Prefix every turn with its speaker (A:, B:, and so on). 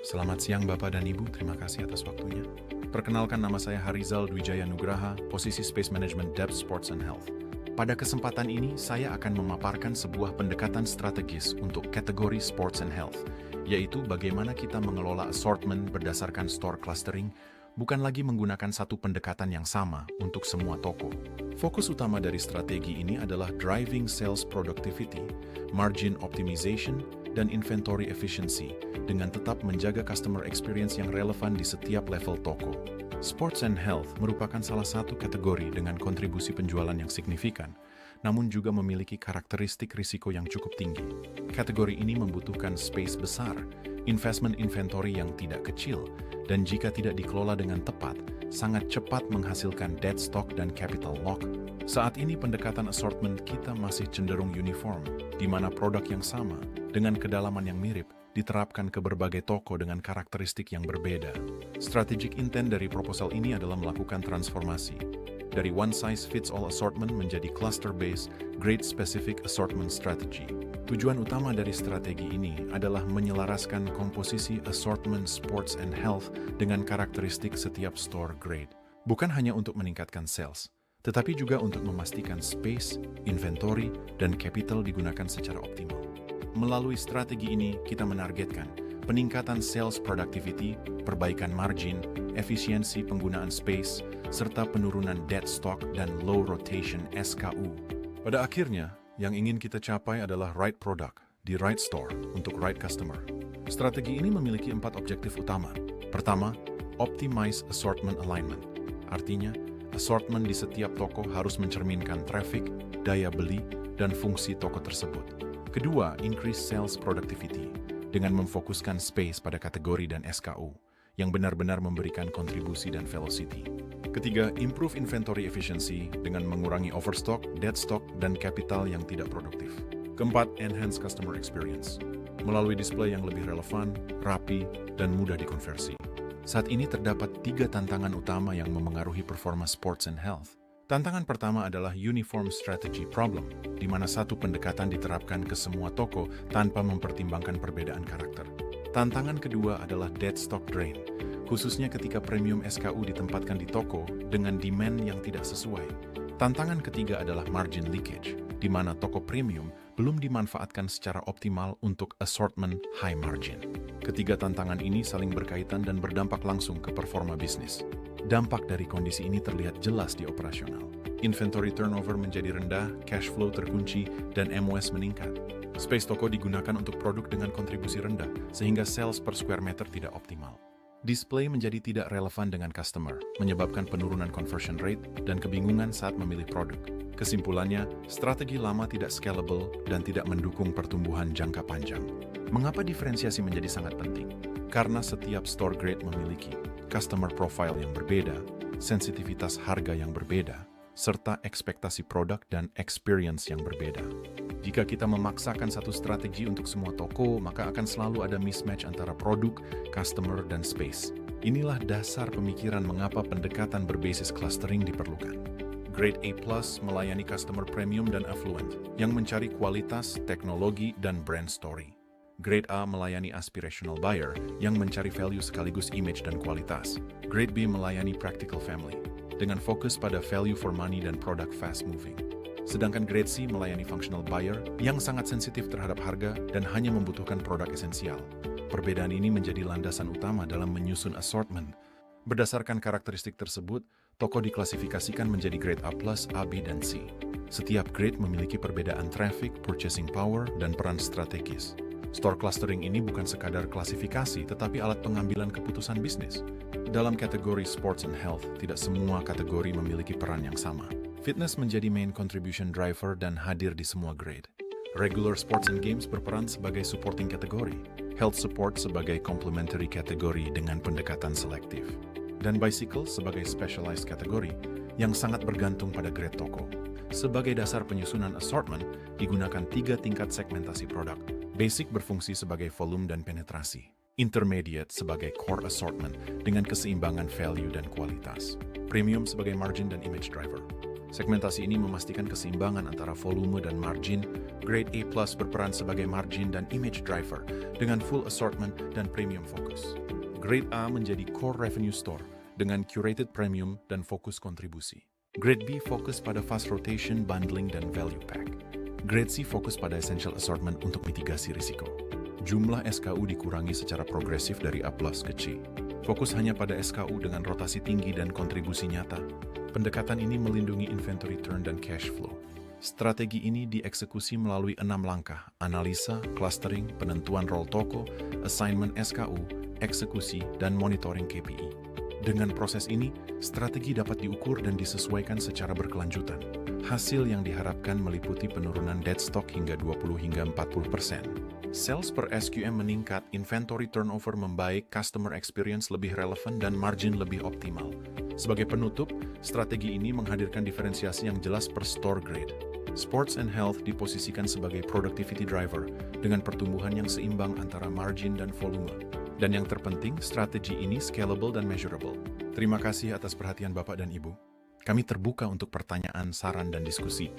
A: Selamat siang Bapak dan Ibu, terima kasih atas waktunya. Perkenalkan, nama saya Harizal Dwijaya Nugraha, posisi Space Management Depth Sports and Health. Pada kesempatan ini, saya akan memaparkan sebuah pendekatan strategis untuk kategori Sports and Health, yaitu bagaimana kita mengelola assortment berdasarkan store clustering, bukan lagi menggunakan satu pendekatan yang sama untuk semua toko. Fokus utama dari strategi ini adalah driving sales productivity, margin optimization, dan inventory efficiency, dengan tetap menjaga customer experience yang relevan di setiap level toko. Sports and Health merupakan salah satu kategori dengan kontribusi penjualan yang signifikan, namun juga memiliki karakteristik risiko yang cukup tinggi. Kategori ini membutuhkan space besar, investment inventory yang tidak kecil, dan jika tidak dikelola dengan tepat, sangat cepat menghasilkan dead stock dan capital lock. Saat ini pendekatan assortment kita masih cenderung uniform, di mana produk yang sama, dengan kedalaman yang mirip, diterapkan ke berbagai toko dengan karakteristik yang berbeda. Strategic intent dari proposal ini adalah melakukan transformasi dari one-size-fits-all assortment menjadi cluster-based, grade-specific assortment strategy. Tujuan utama dari strategi ini adalah menyelaraskan komposisi assortment sports and health dengan karakteristik setiap store grade. Bukan hanya untuk meningkatkan sales, tetapi juga untuk memastikan space, inventory, dan capital digunakan secara optimal. Melalui strategi ini, kita menargetkan peningkatan sales productivity, perbaikan margin, efisiensi penggunaan space, serta penurunan dead stock dan low rotation SKU. Pada akhirnya, yang ingin kita capai adalah right product di right store untuk right customer. Strategi ini memiliki 4 objektif utama. Pertama, optimize assortment alignment. Artinya, assortment di setiap toko harus mencerminkan traffic, daya beli, dan fungsi toko tersebut. Kedua, increase sales productivity dengan memfokuskan space pada kategori dan SKU yang benar-benar memberikan kontribusi dan velocity. Ketiga, improve inventory efficiency dengan mengurangi overstock, dead stock, dan capital yang tidak produktif. Keempat, enhance customer experience melalui display yang lebih relevan, rapi, dan mudah dikonversi. Saat ini terdapat 3 tantangan utama yang memengaruhi performa sports and health. Tantangan pertama adalah uniform strategy problem, di mana satu pendekatan diterapkan ke semua toko tanpa mempertimbangkan perbedaan karakter. Tantangan kedua adalah dead stock drain, khususnya ketika premium SKU ditempatkan di toko dengan demand yang tidak sesuai. Tantangan ketiga adalah margin leakage, di mana toko premium belum dimanfaatkan secara optimal untuk assortment high margin. Ketiga tantangan ini saling berkaitan dan berdampak langsung ke performa bisnis. Dampak dari kondisi ini terlihat jelas di operasional. Inventory turnover menjadi rendah, cash flow terkunci, dan MOS meningkat. Space toko digunakan untuk produk dengan kontribusi rendah, sehingga sales per square meter tidak optimal. Display menjadi tidak relevan dengan customer, menyebabkan penurunan conversion rate dan kebingungan saat memilih produk. Kesimpulannya, strategi lama tidak scalable dan tidak mendukung pertumbuhan jangka panjang. Mengapa diferensiasi menjadi sangat penting? Karena setiap store grade memiliki customer profile yang berbeda, sensitivitas harga yang berbeda, serta ekspektasi produk dan experience yang berbeda. Jika kita memaksakan satu strategi untuk semua toko, maka akan selalu ada mismatch antara produk, customer, dan space. Inilah dasar pemikiran mengapa pendekatan berbasis clustering diperlukan. Grade A+ melayani customer premium dan affluent, yang mencari kualitas, teknologi, dan brand story. Grade A melayani aspirational buyer yang mencari value sekaligus image dan kualitas. Grade B melayani practical family dengan fokus pada value for money dan produk fast moving. Sedangkan Grade C melayani functional buyer yang sangat sensitif terhadap harga dan hanya membutuhkan produk esensial. Perbedaan ini menjadi landasan utama dalam menyusun assortment. Berdasarkan karakteristik tersebut, toko diklasifikasikan menjadi Grade A+, A, B, dan C. Setiap grade memiliki perbedaan traffic, purchasing power, dan peran strategis. Store clustering ini bukan sekadar klasifikasi, tetapi alat pengambilan keputusan bisnis. Dalam kategori sports and health, tidak semua kategori memiliki peran yang sama. Fitness menjadi main contribution driver dan hadir di semua grade. Regular sports and games berperan sebagai supporting kategori. Health support sebagai complementary kategori dengan pendekatan selektif. Dan bicycle sebagai specialized kategori yang sangat bergantung pada grade toko. Sebagai dasar penyusunan assortment, digunakan 3 tingkat segmentasi produk. Basic berfungsi sebagai volume dan penetrasi. Intermediate sebagai core assortment dengan keseimbangan value dan kualitas. Premium sebagai margin dan image driver. Segmentasi ini memastikan keseimbangan antara volume dan margin. Grade A+ berperan sebagai margin dan image driver dengan full assortment dan premium focus. Grade A menjadi core revenue store dengan curated premium dan fokus kontribusi. Grade B fokus pada fast rotation, bundling, dan value pack. Grade C fokus pada essential assortment untuk mitigasi risiko. Jumlah SKU dikurangi secara progresif dari A+ ke C. Fokus hanya pada SKU dengan rotasi tinggi dan kontribusi nyata. Pendekatan ini melindungi inventory turn dan cash flow. Strategi ini dieksekusi melalui 6 langkah: analisa, clustering, penentuan role toko, assignment SKU, eksekusi, dan monitoring KPI. Dengan proses ini, strategi dapat diukur dan disesuaikan secara berkelanjutan. Hasil yang diharapkan meliputi penurunan dead stock hingga 20–40%. Sales per SQM meningkat, inventory turnover membaik, customer experience lebih relevan, dan margin lebih optimal. Sebagai penutup, strategi ini menghadirkan diferensiasi yang jelas per store grade. Sports and Health diposisikan sebagai productivity driver dengan pertumbuhan yang seimbang antara margin dan volume. Dan yang terpenting, strategi ini scalable dan measurable. Terima kasih atas perhatian Bapak dan Ibu. Kami terbuka untuk pertanyaan, saran, dan diskusi.